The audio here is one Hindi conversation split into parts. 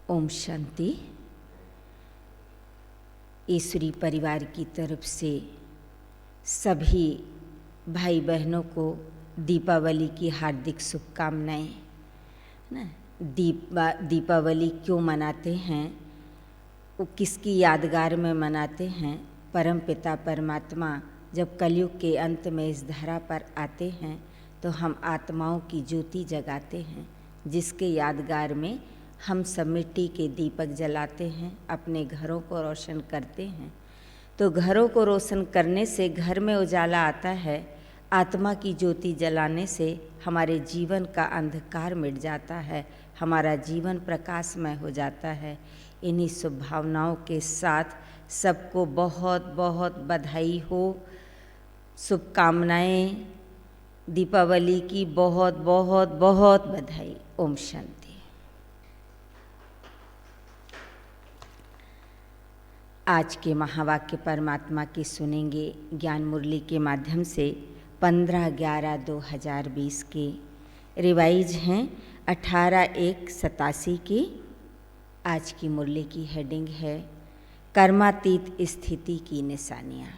ओम शांति। ईश्वरी परिवार की तरफ से सभी भाई बहनों को दीपावली की हार्दिक शुभकामनाएं। ना दीपावली क्यों मनाते हैं, वो किसकी यादगार में मनाते हैं? परम पिता परमात्मा जब कलयुग के अंत में इस धरा पर आते हैं तो हम आत्माओं की ज्योति जगाते हैं, जिसके यादगार में हम सब मिट्टी के दीपक जलाते हैं, अपने घरों को रोशन करते हैं। तो घरों को रोशन करने से घर में उजाला आता है, आत्मा की ज्योति जलाने से हमारे जीवन का अंधकार मिट जाता है, हमारा जीवन प्रकाशमय हो जाता है। इन्हीं शुभ भावनाओं के साथ सबको बहुत बहुत बधाई हो, शुभकामनाएं, दीपावली की बहुत बहुत बहुत बधाई। ओम शांति। आज के महावाक्य परमात्मा की सुनेंगे ज्ञान मुरली के माध्यम से 15/11/2020 के। रिवाइज हैं 18/1/87 के। आज की मुरली की हेडिंग है कर्मातीत स्थिति की निशानियाँ।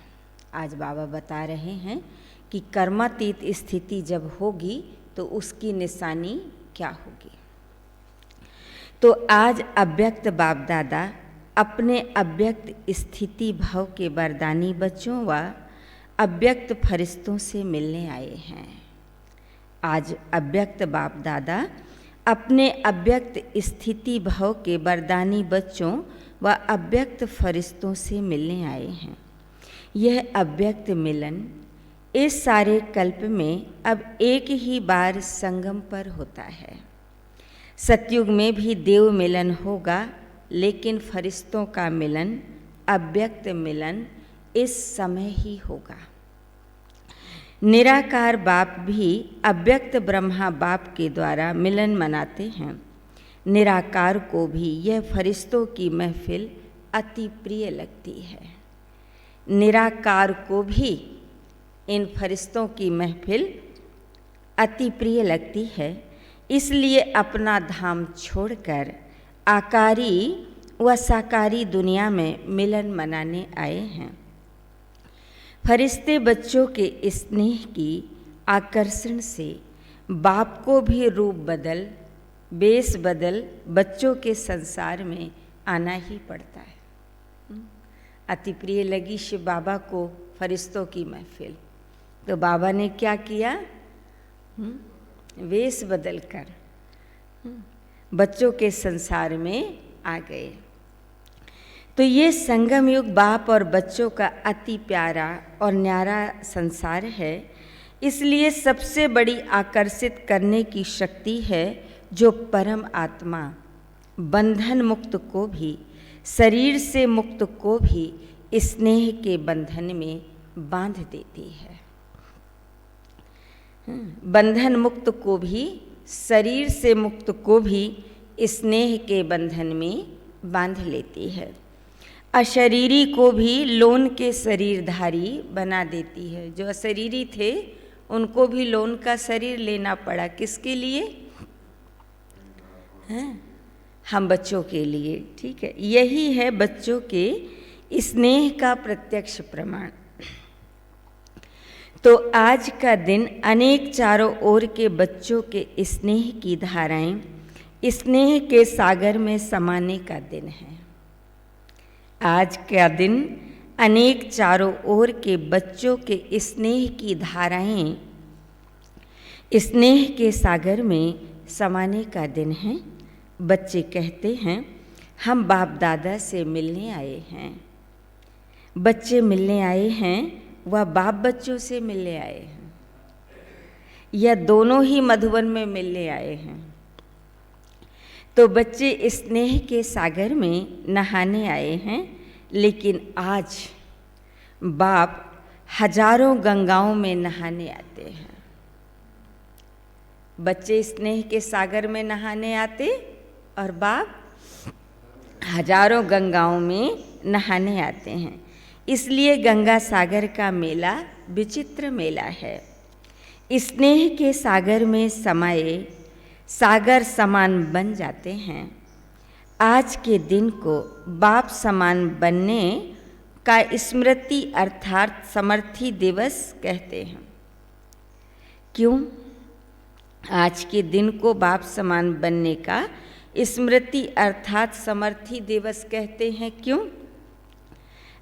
आज बाबा बता रहे हैं कि कर्मातीत स्थिति जब होगी तो उसकी निशानी क्या होगी। तो आज अव्यक्त बाप दादा अपने अव्यक्त स्थिति भाव के वरदानी बच्चों व अव्यक्त फरिश्तों से मिलने आए हैं। आज अव्यक्त बाप दादा अपने अव्यक्त स्थिति भाव के वरदानी बच्चों व अव्यक्त फरिश्तों से मिलने आए हैं। यह अव्यक्त मिलन इस सारे कल्प में अब एक ही बार संगम पर होता है। सतयुग में भी देव मिलन होगा, लेकिन फरिश्तों का मिलन, अव्यक्त मिलन इस समय ही होगा। निराकार बाप भी अव्यक्त ब्रह्मा बाप के द्वारा मिलन मनाते हैं। निराकार को भी यह फरिश्तों की महफिल अति प्रिय लगती है। निराकार को भी इन फरिश्तों की महफिल अति प्रिय लगती है, इसलिए अपना धाम छोड़कर आकारी व साकारी दुनिया में मिलन मनाने आए हैं। फरिश्ते बच्चों के स्नेह की आकर्षण से बाप को भी रूप बदल, वेश बदल बच्चों के संसार में आना ही पड़ता है। अति प्रिय लगी शिव बाबा को फरिश्तों की महफिल, तो बाबा ने क्या किया? वेश बदल कर बच्चों के संसार में आ गए। तो ये संगम युग बाप और बच्चों का अति प्यारा और न्यारा संसार है। इसलिए सबसे बड़ी आकर्षित करने की शक्ति है जो परम आत्मा बंधन मुक्त को भी, शरीर से मुक्त को भी स्नेह के बंधन में बांध देती है। बंधन मुक्त को भी, शरीर से मुक्त को भी स्नेह के बंधन में बांध लेती है। अशरीरी को भी लोन के शरीरधारी बना देती है। जो अशरीरी थे उनको भी लोन का शरीर लेना पड़ा। किसके लिए? हम बच्चों के लिए। ठीक है, यही है बच्चों के स्नेह का प्रत्यक्ष प्रमाण। तो आज का दिन अनेक चारों ओर के बच्चों के स्नेह की धाराएं स्नेह के सागर में समाने का दिन है। आज का दिन अनेक चारों ओर के बच्चों के स्नेह की धाराएं स्नेह के सागर में समाने का दिन है। बच्चे कहते हैं हम बाप दादा से मिलने आए हैं। बच्चे मिलने आए हैं, वह बाप बच्चों से मिलने आए हैं, या दोनों ही मधुबन में मिलने आए हैं। तो बच्चे स्नेह के सागर में नहाने आए हैं, लेकिन आज बाप हजारों गंगाओं में नहाने आते हैं। बच्चे स्नेह के सागर में नहाने आते और बाप हजारों गंगाओं में नहाने आते हैं। इसलिए गंगा सागर का मेला विचित्र मेला है। स्नेह के सागर में समाये सागर समान बन जाते हैं। आज के दिन को बाप समान बनने का स्मृति अर्थात समर्थी दिवस कहते हैं। क्यों आज के दिन को बाप समान बनने का स्मृति अर्थात समर्थी दिवस कहते हैं? क्यों?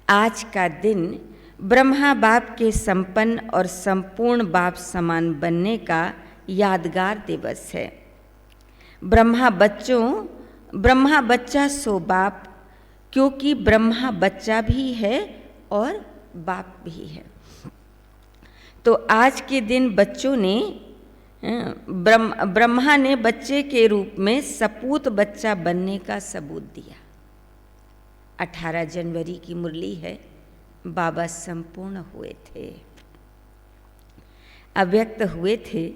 आज का दिन ब्रह्मा बाप के संपन्न और संपूर्ण बाप समान बनने का यादगार दिवस है। ब्रह्मा बच्चा सो बाप, क्योंकि ब्रह्मा बच्चा भी है और बाप भी है। तो आज के दिन बच्चों ने ब्रह्मा ने बच्चे के रूप में सपूत बच्चा बनने का सबूत दिया। 18 जनवरी की मुरली है, बाबा संपूर्ण हुए थे, अव्यक्त हुए थे।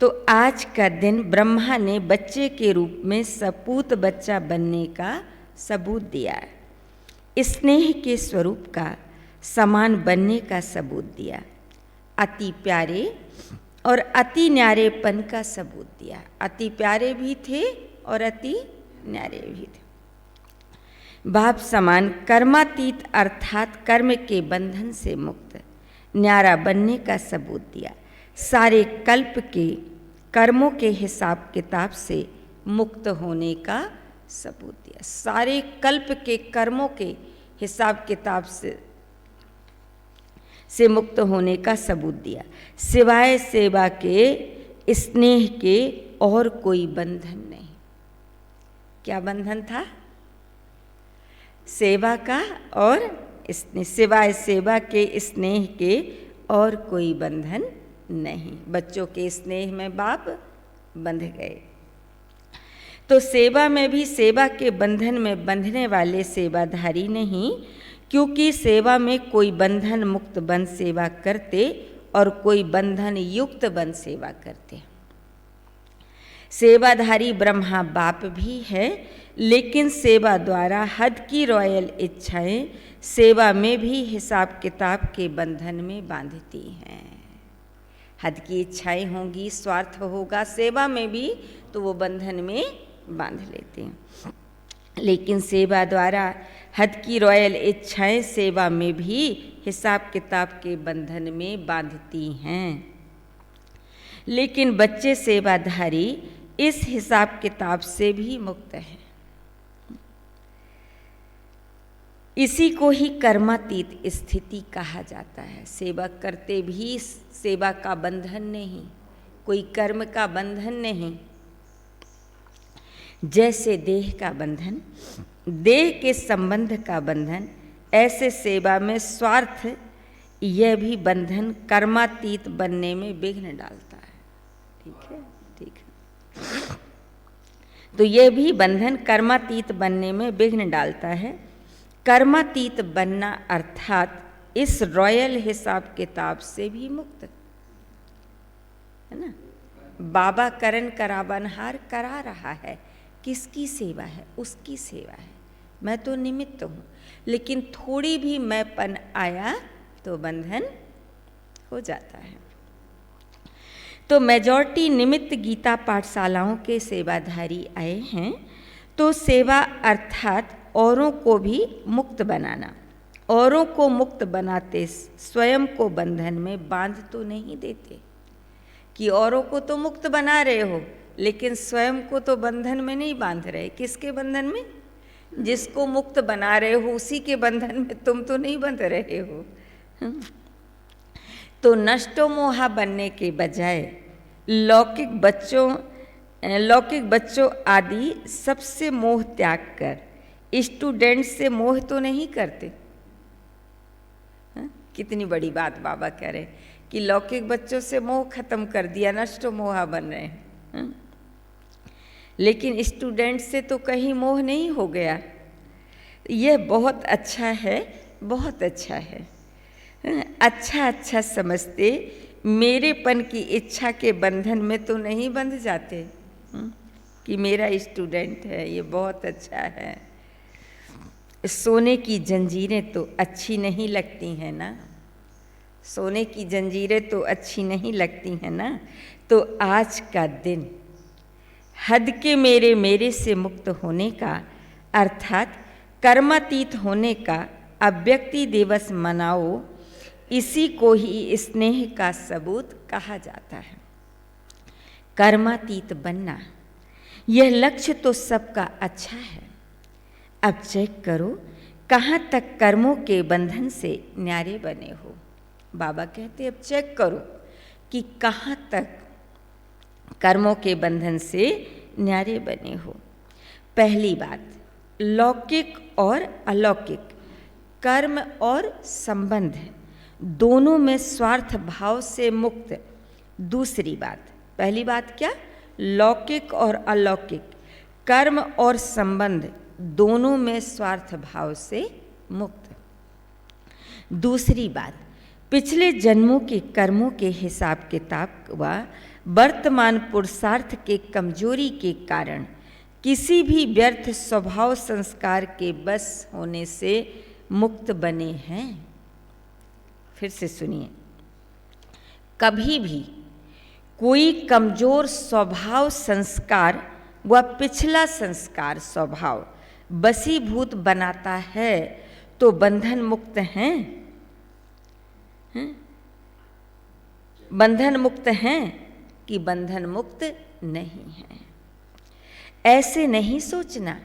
तो आज का दिन ब्रह्मा ने बच्चे के रूप में सपूत बच्चा बनने का सबूत दिया है। स्नेह के स्वरूप का समान बनने का सबूत दिया, अति प्यारे और अति न्यारेपन का सबूत दिया। अति प्यारे भी थे और अति न्यारे भी थे। बाप समान कर्मातीत अर्थात कर्म के बंधन से मुक्त न्यारा बनने का सबूत दिया। सारे कल्प के कर्मों के हिसाब किताब से मुक्त होने का सबूत दिया। सारे कल्प के कर्मों के हिसाब किताब से मुक्त होने का सबूत दिया। सिवाय सेवा के स्नेह के और कोई बंधन नहीं। क्या बंधन था? सेवा का और स्नेह। सिवाय सेवा के स्नेह के और कोई बंधन नहीं। बच्चों के स्नेह में बाप बंध गए। तो सेवा में भी सेवा के बंधन में बंधने वाले सेवाधारी नहीं, क्योंकि सेवा में कोई बंधन मुक्त बन सेवा करते और कोई बंधन युक्त बन सेवा करते। सेवाधारी ब्रह्मा बाप भी है, लेकिन सेवा द्वारा हद की रॉयल इच्छाएं सेवा में भी हिसाब किताब के बंधन में बांधती हैं। हद की इच्छाएं होंगी, स्वार्थ होगा सेवा में भी, तो वो बंधन में बांध लेते हैं। लेकिन सेवा द्वारा हद की रॉयल इच्छाएं सेवा में भी हिसाब किताब के बंधन में बांधती हैं। लेकिन बच्चे सेवाधारी इस हिसाब किताब से भी मुक्त हैं। इसी को ही कर्मातीत स्थिति कहा जाता है। सेवा करते भी सेवा का बंधन नहीं, कोई कर्म का बंधन नहीं। जैसे देह का बंधन, देह के संबंध का बंधन, ऐसे सेवा में स्वार्थ यह भी बंधन कर्मातीत बनने में विघ्न डालता है। ठीक है, ठीक है। तो यह भी बंधन कर्मातीत बनने में विघ्न डालता है। कर्मातीत बनना अर्थात इस रॉयल हिसाब किताब से भी मुक्त है ना। बाबा करण करावनहार करा रहा है। किसकी सेवा है? उसकी सेवा है। मैं तो निमित्त हूँ, लेकिन थोड़ी भी मैंपन आया तो बंधन हो जाता है। तो मेजॉरिटी निमित्त गीता पाठशालाओं के सेवाधारी आए हैं। तो सेवा अर्थात औरों को भी मुक्त बनाना। औरों को मुक्त बनाते स्वयं को बंधन में बांध तो नहीं देते कि औरों को तो मुक्त बना रहे हो, लेकिन स्वयं को तो बंधन में नहीं बांध रहे। किसके बंधन में? जिसको मुक्त बना रहे हो उसी के बंधन में तुम तो नहीं बंध रहे हो। तो नष्टो मोहा बनने के बजाय लौकिक बच्चों आदि सबसे मोह त्याग कर स्टूडेंट से मोह तो नहीं करते। कितनी बड़ी बात बाबा कह रहे कि लौकिक बच्चों से मोह खत्म कर दिया, नष्टो मोहा बन रहे हैं। लेकिन स्टूडेंट से तो कहीं मोह नहीं हो गया। यह बहुत अच्छा है, बहुत अच्छा है। अच्छा समझते मेरेपन की इच्छा के बंधन में तो नहीं बंध जाते कि मेरा स्टूडेंट है, ये बहुत अच्छा है। सोने की जंजीरें तो अच्छी नहीं लगती हैं ना। सोने की जंजीरें तो अच्छी नहीं लगती हैं ना। तो आज का दिन हद के मेरे से मुक्त होने का अर्थात कर्मातीत होने का अव्यक्ति दिवस मनाओ, इसी को ही स्नेह का सबूत कहा जाता है। कर्मातीत बनना, यह लक्ष्य तो सबका अच्छा है। अब चेक करो कहाँ तक कर्मों के बंधन से न्यारे बने हो। बाबा कहते अब चेक करो कि कहाँ तक कर्मों के बंधन से न्यारे बने हो। पहली बात, लौकिक और अलौकिक कर्म और संबंध दोनों में स्वार्थ भाव से मुक्त। दूसरी बात, पहली बात क्या, लौकिक और अलौकिक कर्म और संबंध दोनों में स्वार्थ भाव से मुक्त। दूसरी बात, पिछले जन्मों के कर्मों के हिसाब किताब व वर्तमान पुरुषार्थ के कमजोरी के कारण किसी भी व्यर्थ स्वभाव संस्कार के बस होने से मुक्त बने हैं। फिर से सुनिए, कभी भी कोई कमजोर स्वभाव संस्कार व पिछला संस्कार स्वभाव बसीभूत बनाता है तो बंधन मुक्त हैं? बंधन मुक्त हैं कि बंधन मुक्त नहीं हैं? ऐसे नहीं सोचना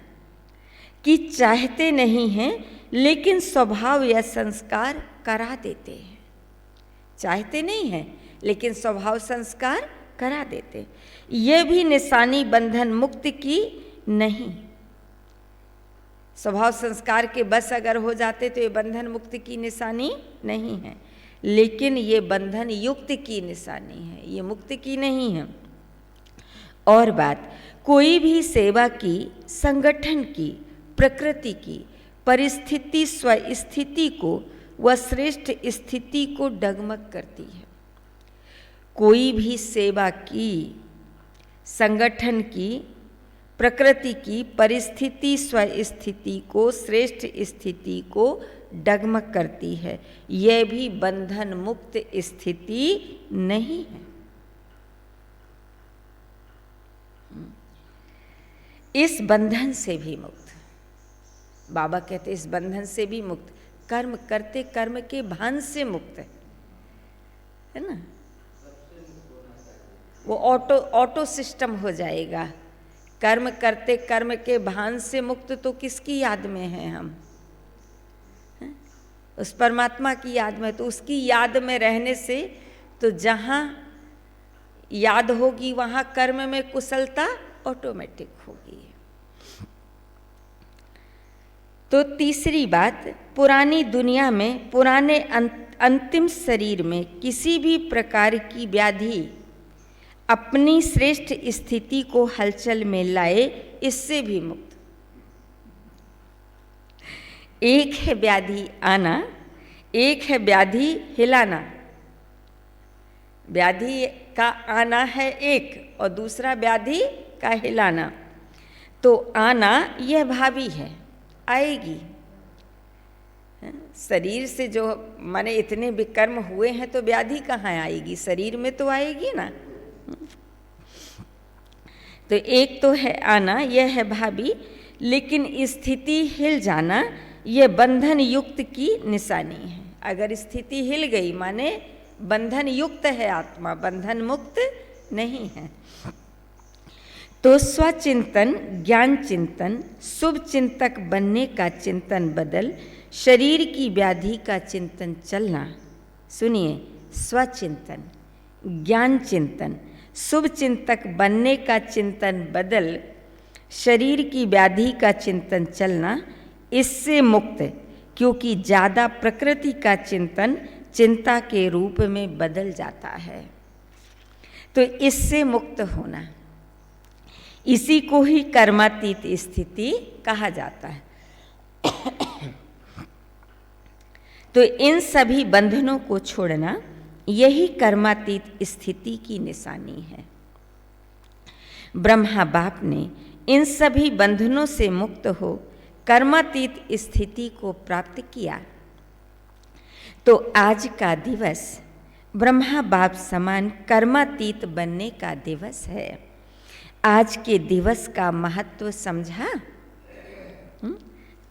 कि चाहते नहीं हैं लेकिन स्वभाव या संस्कार करा देते हैं। चाहते नहीं हैं लेकिन स्वभाव संस्कार करा देते, यह भी निशानी बंधन मुक्त की नहीं। स्वभाव संस्कार के बस अगर हो जाते तो ये बंधन मुक्त की निशानी नहीं है, लेकिन ये बंधन युक्त की निशानी है, ये मुक्त की नहीं है। और बात, कोई भी सेवा की, संगठन की, प्रकृति की, परिस्थिति स्वस्थिति को व श्रेष्ठ स्थिति को डगमग करती है। कोई भी सेवा की, संगठन की, प्रकृति की, परिस्थिति स्वस्थिति को, श्रेष्ठ स्थिति को डगमग करती है, यह भी बंधन मुक्त स्थिति नहीं है। इस बंधन से भी मुक्त, बाबा कहते इस बंधन से भी मुक्त, कर्म करते कर्म के भान से मुक्त है ना। वो ऑटो सिस्टम हो जाएगा। कर्म करते कर्म के भान से मुक्त तो किसकी याद में है हम? उस परमात्मा की याद में। तो उसकी याद में रहने से तो जहाँ याद होगी वहाँ कर्म में कुशलता ऑटोमेटिक होगी। तो तीसरी बात, पुरानी दुनिया में, पुराने अंतिम शरीर में किसी भी प्रकार की व्याधि अपनी श्रेष्ठ स्थिति को हलचल में लाए, इससे भी मुक्त। एक है व्याधि आना, एक है व्याधि हिलाना। व्याधि का आना है एक और दूसरा व्याधि का हिलाना। तो आना यह भावी है, आएगी। शरीर से जो माने इतने विकर्म हुए हैं तो व्याधि कहाँ आएगी? शरीर में तो आएगी ना। तो एक तो है आना, यह है भावी, लेकिन स्थिति हिल जाना यह बंधन युक्त की निशानी है। अगर स्थिति हिल गई माने बंधन युक्त है आत्मा, बंधन मुक्त नहीं है। तो स्वचिंतन, ज्ञान चिंतन, शुभ चिंतक बनने का चिंतन बदल शरीर की व्याधि का चिंतन चलना। सुनिए, स्वचिंतन, ज्ञान चिंतन, शुभ चिंतक बनने का चिंतन बदल शरीर की व्याधि का चिंतन चलना, इससे मुक्त, क्योंकि ज़्यादा प्रकृति का चिंतन चिंता के रूप में बदल जाता है। तो इससे मुक्त होना, इसी को ही कर्मातीत स्थिति कहा जाता है। तो इन सभी बंधनों को छोड़ना यही कर्मातीत स्थिति की निशानी है। ब्रह्मा बाप ने इन सभी बंधनों से मुक्त हो कर्मातीत स्थिति को प्राप्त किया। तो आज का दिवस ब्रह्मा बाप समान कर्मातीत बनने का दिवस है। आज के दिवस का महत्व समझा?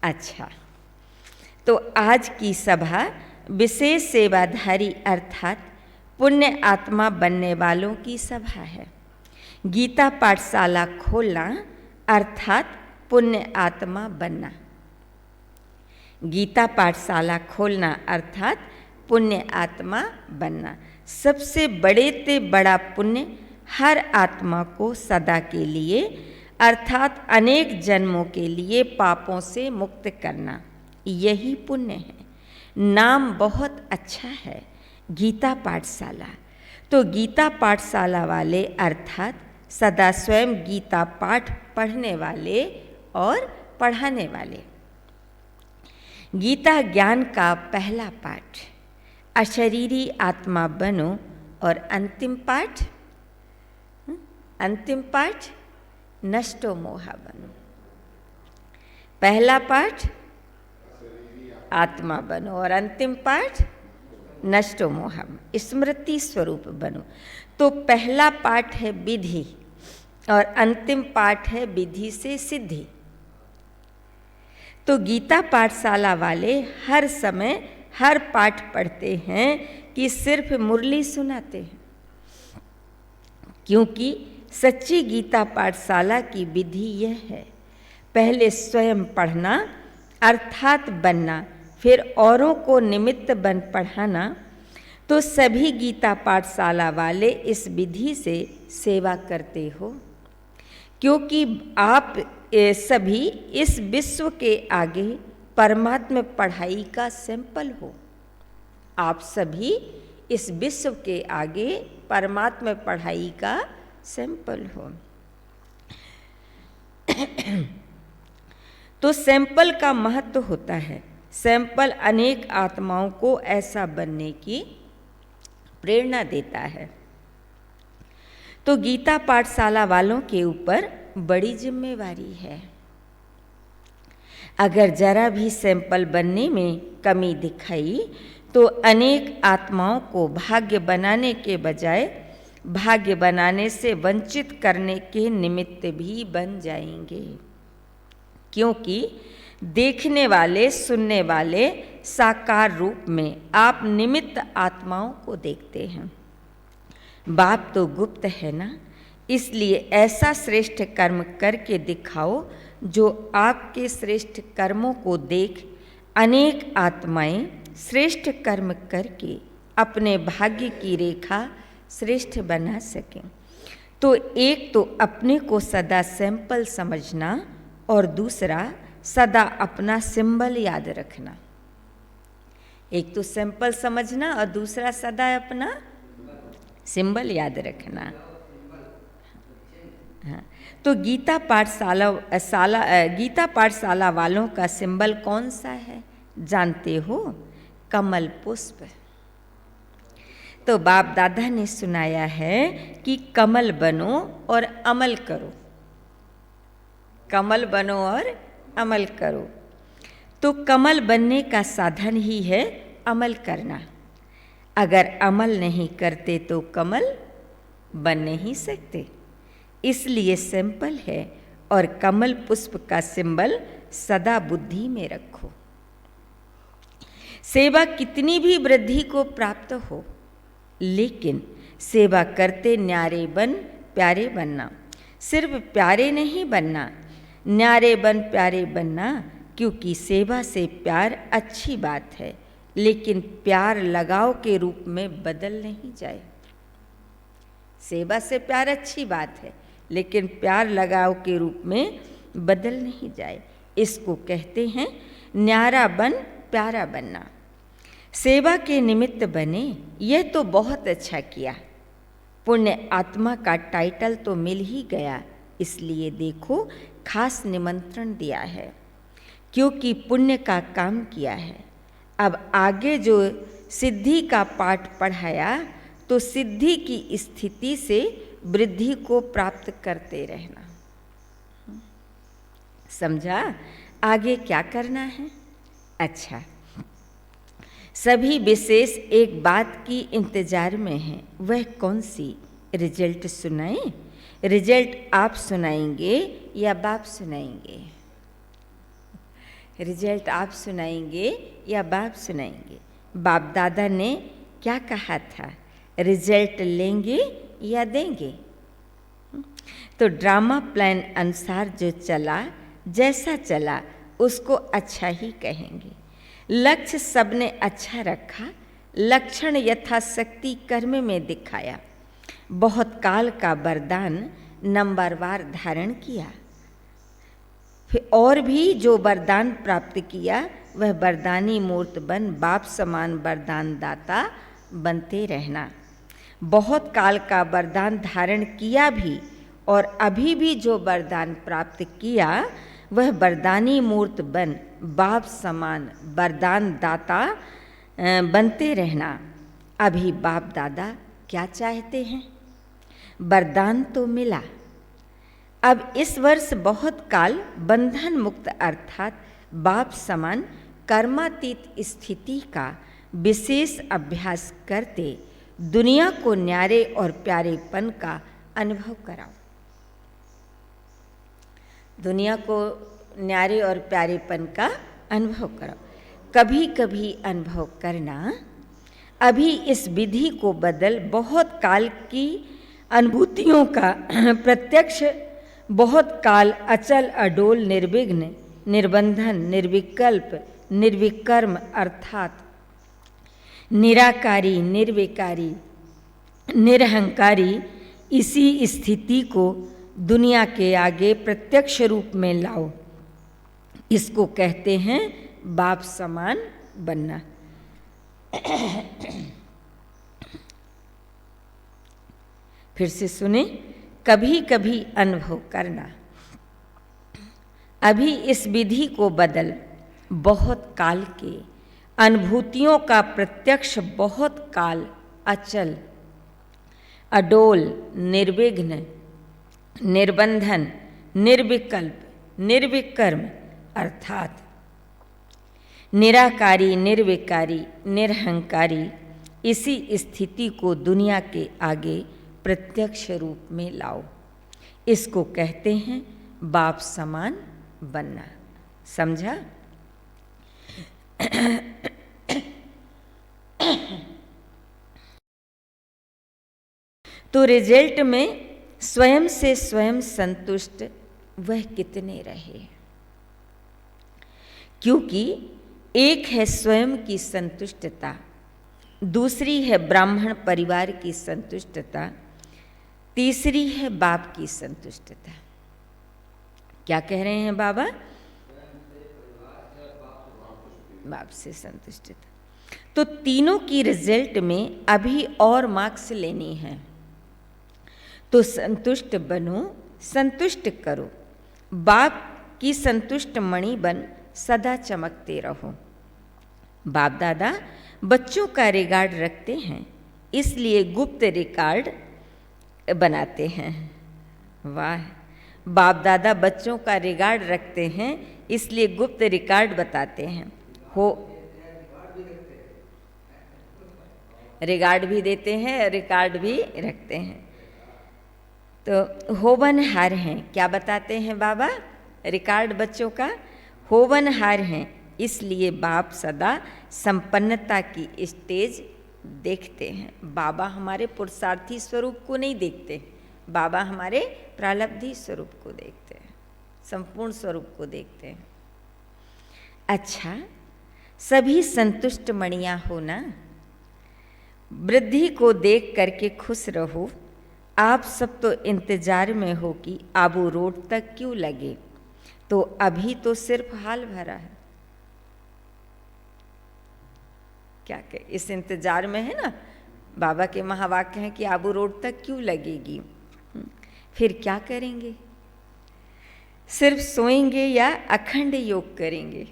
अच्छा, तो आज की सभा विशेष सेवाधारी अर्थात पुण्य आत्मा बनने वालों की सभा है। गीता पाठशाला खोलना अर्थात पुण्य आत्मा बनना। गीता पाठशाला खोलना अर्थात पुण्य आत्मा बनना। सबसे बड़े ते बड़ा पुण्य हर आत्मा को सदा के लिए अर्थात अनेक जन्मों के लिए पापों से मुक्त करना, यही पुण्य है। नाम बहुत अच्छा है, गीता पाठशाला। तो गीता पाठशाला वाले अर्थात सदा स्वयं गीता पाठ पढ़ने वाले और पढ़ाने वाले। गीता ज्ञान का पहला पाठ अशरीरी आत्मा बनो और अंतिम पाठ नष्टो मोहा बनो। पहला पाठ आत्मा बनो और अंतिम पाठ नष्टो मोहा, स्मृति स्वरूप बनो। तो पहला पाठ है विधि और अंतिम पाठ है विधि से सिद्धि। तो गीता पाठशाला वाले हर समय हर पाठ पढ़ते हैं कि सिर्फ मुरली सुनाते हैं, क्योंकि सच्ची गीता पाठशाला की विधि यह है, पहले स्वयं पढ़ना अर्थात बनना, फिर औरों को निमित्त बन पढ़ाना। तो सभी गीता पाठशाला वाले इस विधि से सेवा करते हो, क्योंकि आप सभी इस विश्व के आगे परमात्मा पढ़ाई का सैंपल हो। आप सभी इस विश्व के आगे परमात्मा पढ़ाई का सैंपल हो। तो सैंपल का महत्व होता है। सैंपल अनेक आत्माओं को ऐसा बनने की प्रेरणा देता है। तो गीता पाठशाला वालों के ऊपर बड़ी जिम्मेवारी है। अगर जरा भी सैंपल बनने में कमी दिखाई तो अनेक आत्माओं को भाग्य बनाने के बजाय भाग्य बनाने से वंचित करने के निमित्त भी बन जाएंगे, क्योंकि देखने वाले सुनने वाले साकार रूप में आप निमित्त आत्माओं को देखते हैं। बाप तो गुप्त है ना, इसलिए ऐसा श्रेष्ठ कर्म करके दिखाओ जो आपके श्रेष्ठ कर्मों को देख अनेक आत्माएं श्रेष्ठ कर्म करके अपने भाग्य की रेखा श्रेष्ठ बना सकें। तो एक तो अपने को सदा सैंपल समझना और दूसरा सदा अपना सिंबल याद रखना। एक तो सैंपल समझना और दूसरा सदा अपना सिंबल याद रखना। हाँ, तो गीता पाठशाला वालों का सिंबल कौन सा है जानते हो? कमल पुष्प। तो बाप दादा ने सुनाया है कि कमल बनो और अमल करो। कमल बनो और अमल करो। तो कमल बनने का साधन ही है अमल करना। अगर अमल नहीं करते तो कमल बन नहीं सकते। इसलिए सिंपल है और कमल पुष्प का सिंबल सदा बुद्धि में रखो। सेवा कितनी भी वृद्धि को प्राप्त हो, लेकिन सेवा करते न्यारे बन प्यारे बनना। सिर्फ प्यारे नहीं बनना, न्यारे बन प्यारे बनना, क्योंकि सेवा से प्यार अच्छी बात है, लेकिन प्यार लगाव के रूप में बदल नहीं जाए। सेवा से प्यार अच्छी बात है, लेकिन प्यार लगाव के रूप में बदल नहीं जाए। इसको कहते हैं न्यारा बन प्यारा बनना। सेवा के निमित्त बने, यह तो बहुत अच्छा किया। पुण्य आत्मा का टाइटल तो मिल ही गया, इसलिए देखो खास निमंत्रण दिया है, क्योंकि पुण्य का काम किया है। अब आगे जो सिद्धि का पाठ पढ़ाया, तो सिद्धि की स्थिति से वृद्धि को प्राप्त करते रहना। समझा आगे क्या करना है? अच्छा, सभी विशेष एक बात की इंतजार में हैं। वह कौन सी? रिजल्ट सुनाएं? रिजल्ट आप सुनाएंगे या बाप सुनाएंगे? रिजल्ट आप सुनाएंगे या बाप सुनाएंगे? बाप दादा ने क्या कहा था, रिजल्ट लेंगे या देंगे? तो ड्रामा प्लान अनुसार जो चला, जैसा चला उसको अच्छा ही कहेंगे। लक्ष्य सबने अच्छा रखा, लक्षण यथाशक्ति कर्म में दिखाया। बहुत काल का वरदान नंबरवार धारण किया। फिर और भी जो वरदान प्राप्त किया वह वरदानी मूर्त बन बाप समान वरदान दाता बनते रहना। बहुत काल का वरदान धारण किया भी और अभी भी जो वरदान प्राप्त किया वह वरदानी मूर्त बन बाप समान वरदान दाता बनते रहना। अभी बाप दादा क्या चाहते हैं? वरदान तो मिला, अब इस वर्ष बहुत काल बंधन मुक्त अर्थात बाप समान कर्मातीत स्थिति का विशेष अभ्यास करते दुनिया को न्यारे और प्यारेपन का अनुभव कराओ। दुनिया को न्यारे और प्यारेपन का अनुभव कराओ। कभी कभी अनुभव करना। अभी इस विधि को बदल बहुत काल की अनुभूतियों का प्रत्यक्ष, बहुत काल अचल अडोल निर्विघ्न निर्बंधन निर्विकल्प निर्विकर्म अर्थात निराकारी निर्विकारी निरहंकारी इसी स्थिति को दुनिया के आगे प्रत्यक्ष रूप में लाओ। इसको कहते हैं बाप समान बनना। फिर से सुने, कभी कभी अनुभव करना। अभी इस विधि को बदल बहुत काल के अनुभूतियों का प्रत्यक्ष, बहुत काल अचल अडोल निर्विघ्न निर्बंधन निर्विकल्प निर्विकर्म अर्थात निराकारी निर्विकारी निरहंकारी इसी स्थिति को दुनिया के आगे प्रत्यक्ष रूप में लाओ। इसको कहते हैं बाप समान बनना। समझा? तो रिजल्ट में स्वयं से स्वयं संतुष्ट वह कितने रहे? क्योंकि एक है स्वयं की संतुष्टता, दूसरी है ब्राह्मण परिवार की संतुष्टता, तीसरी है बाप की संतुष्टता। क्या कह रहे हैं बाबा? बाप से संतुष्टता। तो तीनों की रिजल्ट में अभी और मार्क्स लेनी है। तो संतुष्ट बनो, संतुष्ट करो। बाप की संतुष्ट मणि बन सदा चमकते रहो। बाप दादा बच्चों का रिकॉर्ड रखते हैं, इसलिए गुप्त रिकॉर्ड बनाते हैं। वाह! बाप दादा बच्चों का रिकॉर्ड रखते हैं, इसलिए गुप्त रिकॉर्ड बताते हैं। रिकॉर्ड भी देते हैं, रिकॉर्ड भी रखते हैं। तो होवनहार हैं, क्या बताते हैं बाबा? रिकॉर्ड बच्चों का होवनहार हैं, इसलिए बाप सदा संपन्नता की स्टेज देखते हैं। बाबा हमारे पुरुषार्थी स्वरूप को नहीं देखते, बाबा हमारे प्रारब्धी स्वरूप को देखते हैं, संपूर्ण स्वरूप को देखते हैं। अच्छा, सभी संतुष्ट मणियाँ हो ना? वृद्धि को देख करके खुश रहो। आप सब तो इंतजार में हो कि आबू रोड तक क्यों लगे, तो अभी तो सिर्फ हाल भरा है। क्या कहे, इस इंतजार में है ना। बाबा के महावाक्य हैं कि आबू रोड तक क्यों लगेगी। फिर क्या करेंगे? सिर्फ सोएंगे या अखंड योग करेंगे?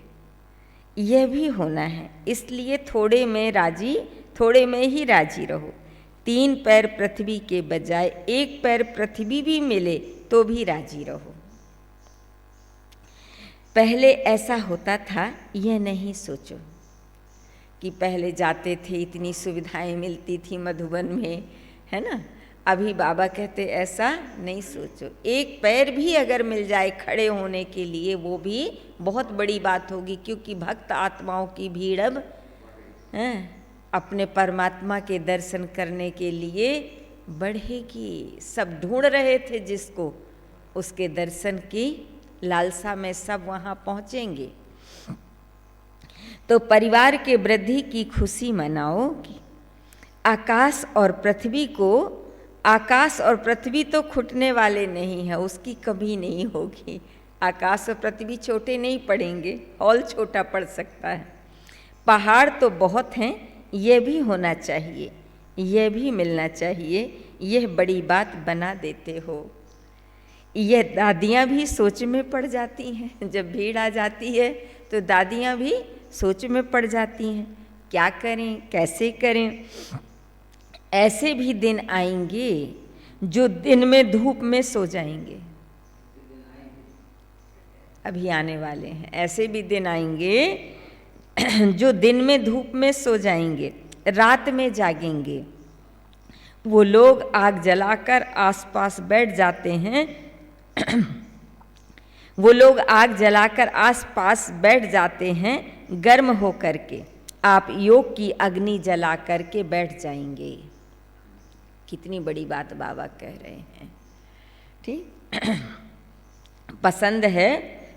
यह भी होना है। इसलिए थोड़े में ही राजी रहो। 3 पैर पृथ्वी के बजाय 1 पैर पृथ्वी भी मिले तो भी राजी रहो। पहले ऐसा होता था, यह नहीं सोचो कि पहले जाते थे, इतनी सुविधाएं मिलती थी मधुबन में, है ना। अभी बाबा कहते ऐसा नहीं सोचो, एक पैर भी अगर मिल जाए खड़े होने के लिए वो भी बहुत बड़ी बात होगी, क्योंकि भक्त आत्माओं की भीड़ अब अपने परमात्मा के दर्शन करने के लिए बढ़ेगी। सब ढूंढ रहे थे जिसको, उसके दर्शन की लालसा में सब वहाँ पहुँचेंगे। तो परिवार के वृद्धि की खुशी मनाओ। आकाश और पृथ्वी तो खुटने वाले नहीं हैं, उसकी कभी नहीं होगी। आकाश और पृथ्वी छोटे नहीं पड़ेंगे, हॉल छोटा पड़ सकता है। पहाड़ तो बहुत हैं, ये भी होना चाहिए, ये भी मिलना चाहिए, यह बड़ी बात बना देते हो। यह दादियाँ भी सोच में पड़ जाती हैं, जब भीड़ आ जाती है तो दादियाँ भी सोच में पड़ जाती हैं, क्या करें कैसे करें। ऐसे भी दिन आएंगे जो दिन में धूप में सो जाएंगे, अभी आने वाले हैं। ऐसे भी दिन आएंगे जो दिन में धूप में सो जाएंगे, रात में जागेंगे। वो लोग आग जलाकर आसपास बैठ जाते हैं वो लोग आग जलाकर आसपास बैठ जाते हैं गर्म होकर के। आप योग की अग्नि जला करके बैठ जाएंगे। कितनी बड़ी बात बाबा कह रहे हैं, ठीक।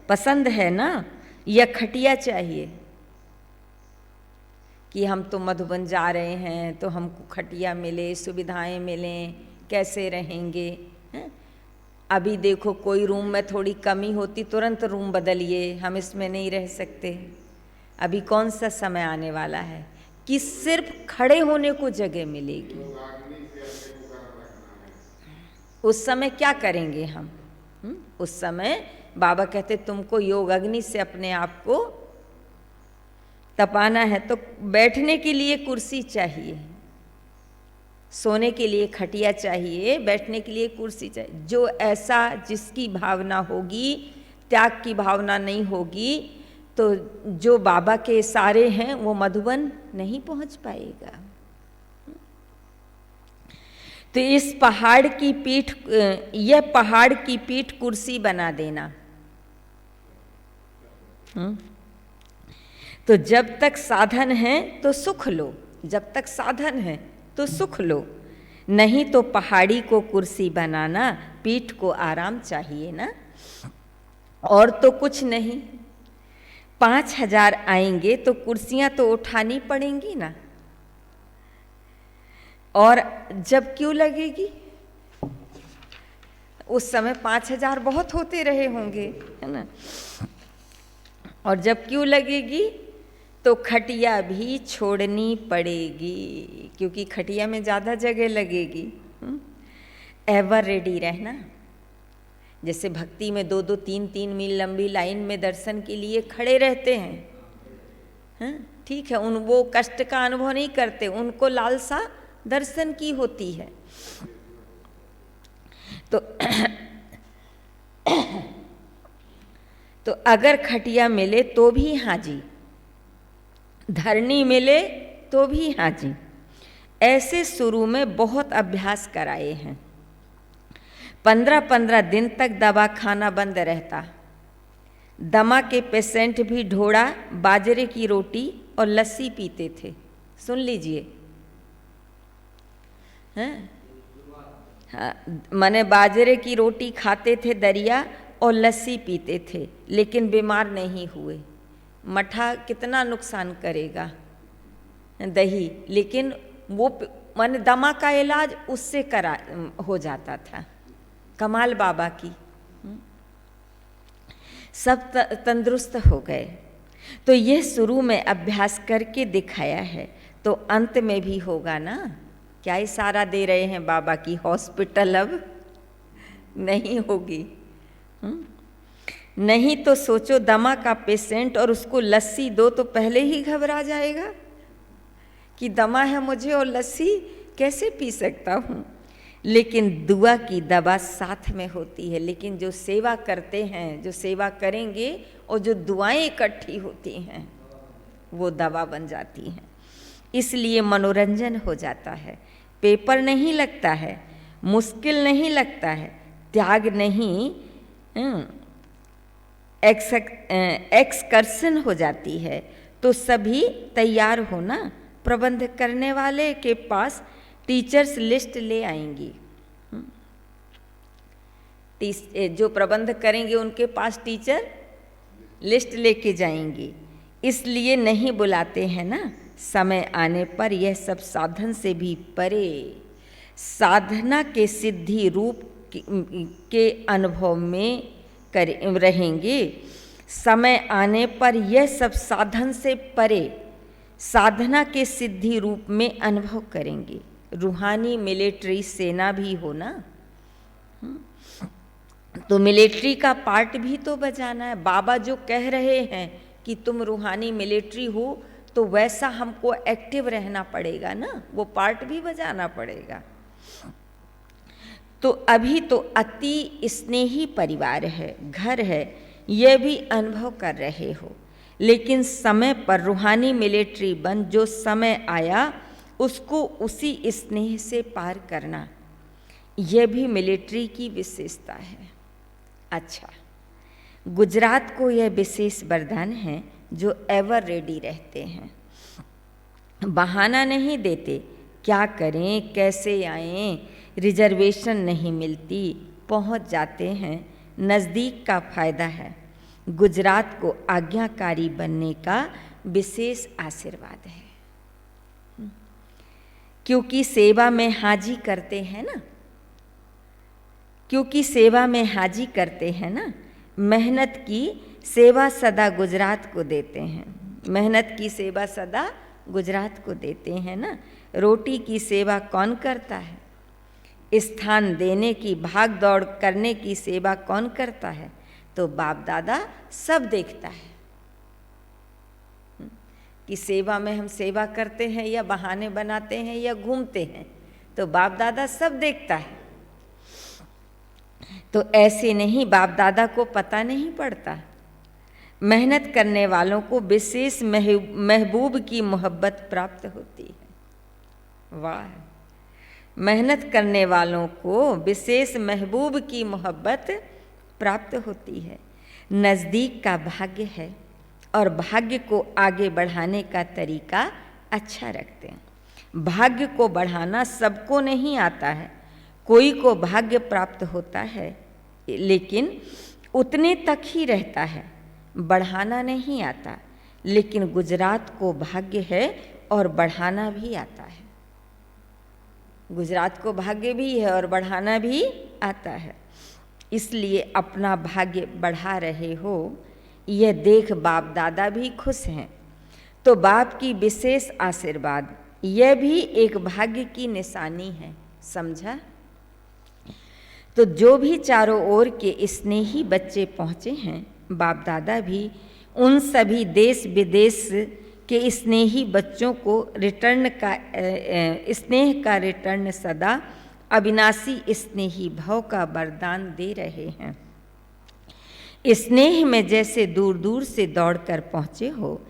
पसंद है ना, या खटिया चाहिए कि हम तो मधुबन जा रहे हैं तो हमको खटिया मिले, सुविधाएं मिलें, कैसे रहेंगे। अभी देखो कोई रूम में थोड़ी कमी होती तुरंत रूम बदलिए, हम इसमें नहीं रह सकते। अभी कौन सा समय आने वाला है कि सिर्फ खड़े होने को जगह मिलेगी। उस समय क्या करेंगे हम? उस समय बाबा कहते तुमको योग अग्नि से अपने आप को तपाना है, तो बैठने के लिए कुर्सी चाहिए, सोने के लिए खटिया चाहिए, बैठने के लिए कुर्सी चाहिए। जो ऐसा जिसकी भावना होगी, त्याग की भावना नहीं होगी, तो जो बाबा के इशारे हैं वो मधुबन नहीं पहुंच पाएगा। तो इस पहाड़ की पीठ, यह पहाड़ की पीठ कुर्सी बना देना। तो जब तक साधन है तो सुख लो, जब तक साधन है तो सुख लो, नहीं तो पहाड़ी को कुर्सी बनाना, पीठ को आराम चाहिए ना, और तो कुछ नहीं। 5000 आएंगे तो कुर्सियां तो उठानी पड़ेंगी ना, और जब क्यों लगेगी? उस समय 5000 बहुत होते रहे होंगे, है ना। और जब क्यों लगेगी तो खटिया भी छोड़नी पड़ेगी, क्योंकि खटिया में ज़्यादा जगह लगेगी। एवर रेडी रहना। जैसे भक्ति में 2-2, 3-3 मील लंबी लाइन में दर्शन के लिए खड़े रहते हैं, ठीक है, वो कष्ट का अनुभव नहीं करते, उनको लालसा दर्शन की होती है। तो अगर खटिया मिले तो भी हाजी, धरनी मिले तो भी हाजी। ऐसे शुरू में बहुत अभ्यास कराए हैं। 15-15 दिन तक दवा खाना बंद रहता। दमा के पेशेंट भी ढोड़ा, बाजरे की रोटी और लस्सी पीते थे। सुन लीजिए, हाँ, माने बाजरे की रोटी खाते थे दरिया और लस्सी पीते थे, लेकिन बीमार नहीं हुए। मठा कितना नुकसान करेगा, दही, लेकिन वो माने दमा का इलाज उससे हो जाता था। कमाल बाबा की, सब तंदुरुस्त हो गए। तो ये शुरू में अभ्यास करके दिखाया है, तो अंत में भी होगा ना। क्या इशारा दे रहे हैं बाबा की हॉस्पिटल अब नहीं होगी। नहीं तो सोचो दमा का पेशेंट और उसको लस्सी दो तो पहले ही घबरा जाएगा कि दमा है मुझे और लस्सी कैसे पी सकता हूँ। लेकिन दुआ की दवा साथ में होती है। लेकिन जो सेवा करते हैं, जो सेवा करेंगे और जो दुआएं इकट्ठी होती हैं वो दवा बन जाती हैं। इसलिए मनोरंजन हो जाता है, पेपर नहीं लगता है, मुश्किल नहीं लगता है, त्याग नहीं, एक्सकर्शन हो जाती है। तो सभी तैयार हो ना, प्रबंध करने वाले के पास टीचर्स लिस्ट ले आएंगी। जो प्रबंध करेंगे उनके पास टीचर लिस्ट लेके जाएंगी। इसलिए नहीं बुलाते हैं ना, समय आने पर यह सब साधन से भी परे साधना के सिद्धि रूप के अनुभव में रहेंगे। समय आने पर यह सब साधन से परे साधना के सिद्धि रूप में अनुभव करेंगे। रूहानी मिलिट्री सेना भी हो ना, तो मिलिट्री का पार्ट भी तो बजाना है। बाबा जो कह रहे हैं कि तुम रूहानी मिलिट्री हो, तो वैसा हमको एक्टिव रहना पड़ेगा ना, वो पार्ट भी बजाना पड़ेगा। तो अभी तो अति स्नेही परिवार है, घर है, यह भी अनुभव कर रहे हो। लेकिन समय पर रूहानी मिलिट्री बन जो समय आया उसको उसी स्नेह से पार करना, यह भी मिलिट्री की विशेषता है। अच्छा, गुजरात को यह विशेष वरदान है जो एवर रेडी रहते हैं, बहाना नहीं देते। क्या करें, कैसे आएं, रिजर्वेशन नहीं मिलती, पहुंच जाते हैं। नज़दीक का फायदा है। गुजरात को आज्ञाकारी बनने का विशेष आशीर्वाद है, क्योंकि सेवा में हाजी करते हैं ना, क्योंकि सेवा में हाजी करते हैं ना। मेहनत की सेवा सदा गुजरात को देते हैं, मेहनत की सेवा सदा गुजरात को देते हैं ना। रोटी की सेवा कौन करता है, स्थान देने की, भाग दौड़ करने की सेवा कौन करता है, तो बाप दादा सब देखता है कि सेवा में हम सेवा करते हैं या बहाने बनाते हैं या घूमते हैं, तो बाप दादा सब देखता है। तो ऐसे नहीं, बाप दादा को पता नहीं पड़ता। मेहनत करने वालों को विशेष महबूब की मोहब्बत प्राप्त होती है। वाह, मेहनत करने वालों को विशेष महबूब की मोहब्बत प्राप्त होती है। नज़दीक का भाग्य है और भाग्य को आगे बढ़ाने का तरीका अच्छा रखते हैं। भाग्य को बढ़ाना सबको नहीं आता है, कोई को भाग्य प्राप्त होता है लेकिन उतने तक ही रहता है, बढ़ाना नहीं आता। लेकिन गुजरात को भाग्य है और बढ़ाना भी आता है। गुजरात को भाग्य भी है और बढ़ाना भी आता है, इसलिए अपना भाग्य बढ़ा रहे हो, यह देख बाप दादा भी खुश हैं। तो बाप की विशेष आशीर्वाद, यह भी एक भाग्य की निशानी है, समझा। तो जो भी चारों ओर के स्नेही बच्चे पहुँचे हैं, बाप दादा भी उन सभी देश विदेश के स्नेही बच्चों को रिटर्न का स्नेह का रिटर्न सदा अविनाशी स्नेही भाव का वरदान दे रहे हैं। स्नेह में जैसे दूर दूर से दौड़कर पहुँचे हो,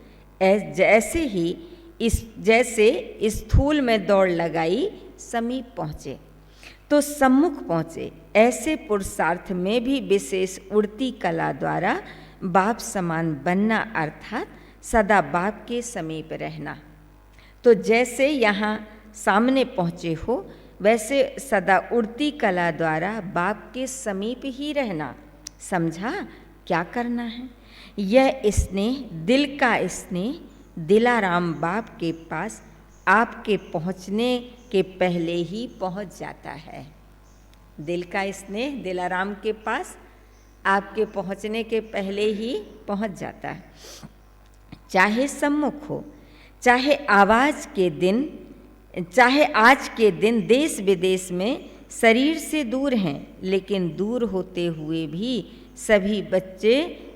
जैसे स्थूल में दौड़ लगाई समीप पहुँचे तो सम्मुख पहुँचे, ऐसे पुरुषार्थ में भी विशेष उड़ती कला द्वारा बाप समान बनना, अर्थात सदा बाप के समीप रहना। तो जैसे यहाँ सामने पहुँचे हो, वैसे सदा उड़ती कला द्वारा बाप के समीप ही रहना। समझा क्या करना है? यह स्नेह, दिल का स्नेह, दिलाराम बाप के पास आपके पहुँचने के पहले ही पहुँच जाता है। दिल का स्नेह दिलाराम के पास आपके पहुँचने के पहले ही पहुँच जाता है। चाहे सम्मुख हो, चाहे आज के दिन देश विदेश में शरीर से दूर हैं, लेकिन दूर होते हुए भी सभी बच्चे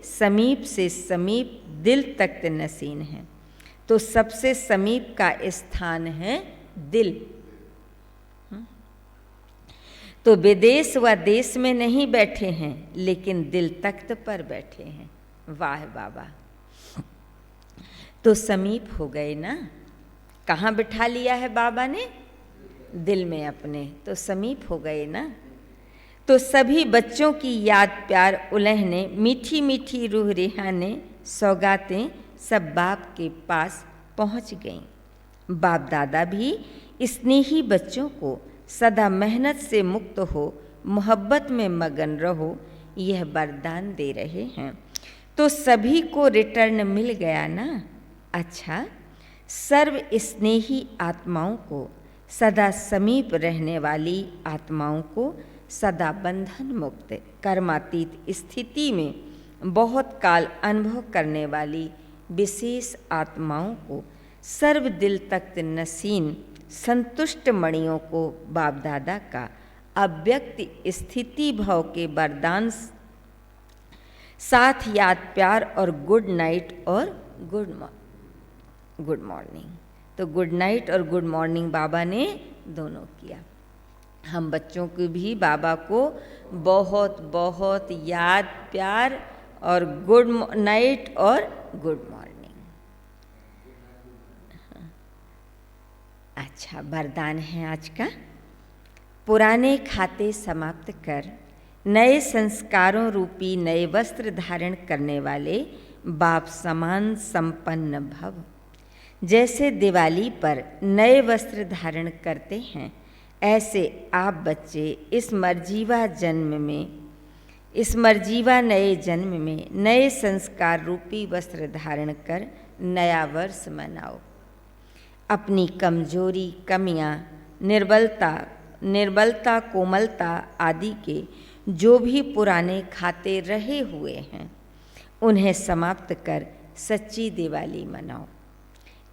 समीप से समीप दिल तक नसीन हैं। तो सबसे समीप का स्थान है दिल। तो विदेश व देश में नहीं बैठे हैं, लेकिन दिल तख्त पर बैठे हैं। वाह बाबा, तो समीप हो गए ना। कहाँ बिठा लिया है बाबा ने? दिल में अपने, तो समीप हो गए ना। तो सभी बच्चों की याद प्यार उलहने, मीठी मीठी रूह रिहाने, सौगातें सब बाप के पास पहुँच गईं। बाप दादा भी स्नेही बच्चों को सदा मेहनत से मुक्त हो, मोहब्बत में मगन रहो, यह वरदान दे रहे हैं। तो सभी को रिटर्न मिल गया ना। अच्छा, सर्व स्नेही आत्माओं को, सदा समीप रहने वाली आत्माओं को, सदा बंधन मुक्त कर्मातीत स्थिति में बहुत काल अनुभव करने वाली विशेष आत्माओं को, सर्व दिल तख्त नसीन संतुष्ट मणियों को बाप दादा का अव्यक्त स्थिति भाव के वरदान साथ याद प्यार और गुड नाइट और गुड मॉर्निंग। तो गुड नाइट और गुड मॉर्निंग बाबा ने दोनों किया। हम बच्चों को भी बाबा को बहुत बहुत याद प्यार और गुड नाइट और गुड मॉर्निंग। अच्छा, वरदान है आज का। पुराने खाते समाप्त कर नए संस्कारों रूपी नए वस्त्र धारण करने वाले बाप समान संपन्न भव। जैसे दिवाली पर नए वस्त्र धारण करते हैं, ऐसे आप बच्चे इस मर्जीवा नए जन्म में नए संस्कार रूपी वस्त्र धारण कर नया वर्ष मनाओ। अपनी कमजोरी, कमियां, निर्बलता, कोमलता आदि के जो भी पुराने खाते रहे हुए हैं, उन्हें समाप्त कर सच्ची दिवाली मनाओ।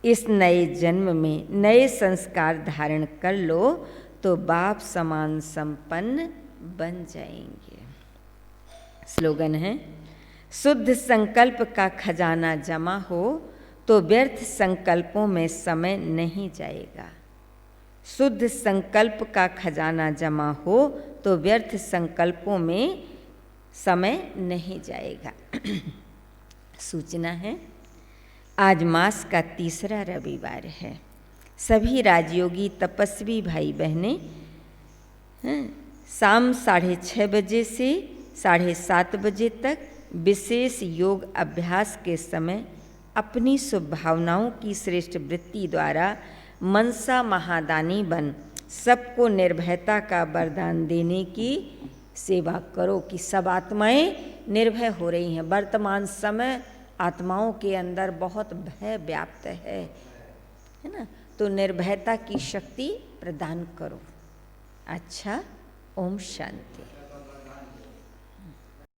इस नए जन्म में नए संस्कार धारण कर लो तो बाप समान संपन्न बन जाएंगे। स्लोगन है, शुद्ध संकल्प का खजाना जमा हो तो व्यर्थ संकल्पों में समय नहीं जाएगा। शुद्ध संकल्प का खजाना जमा हो तो व्यर्थ संकल्पों में समय नहीं जाएगा। सूचना है, आज मास का तीसरा रविवार है। सभी राजयोगी तपस्वी भाई बहनें शाम 6:30 बजे से 7:30 बजे तक विशेष योग अभ्यास के समय अपनी शुभ भावनाओं की श्रेष्ठ वृत्ति द्वारा मनसा महादानी बन सबको निर्भयता का वरदान देने की सेवा करो कि सब आत्माएं निर्भय हो रही हैं। वर्तमान समय आत्माओं के अंदर बहुत भय व्याप्त है ना, तो निर्भयता की शक्ति प्रदान करो। अच्छा, ओम शांति।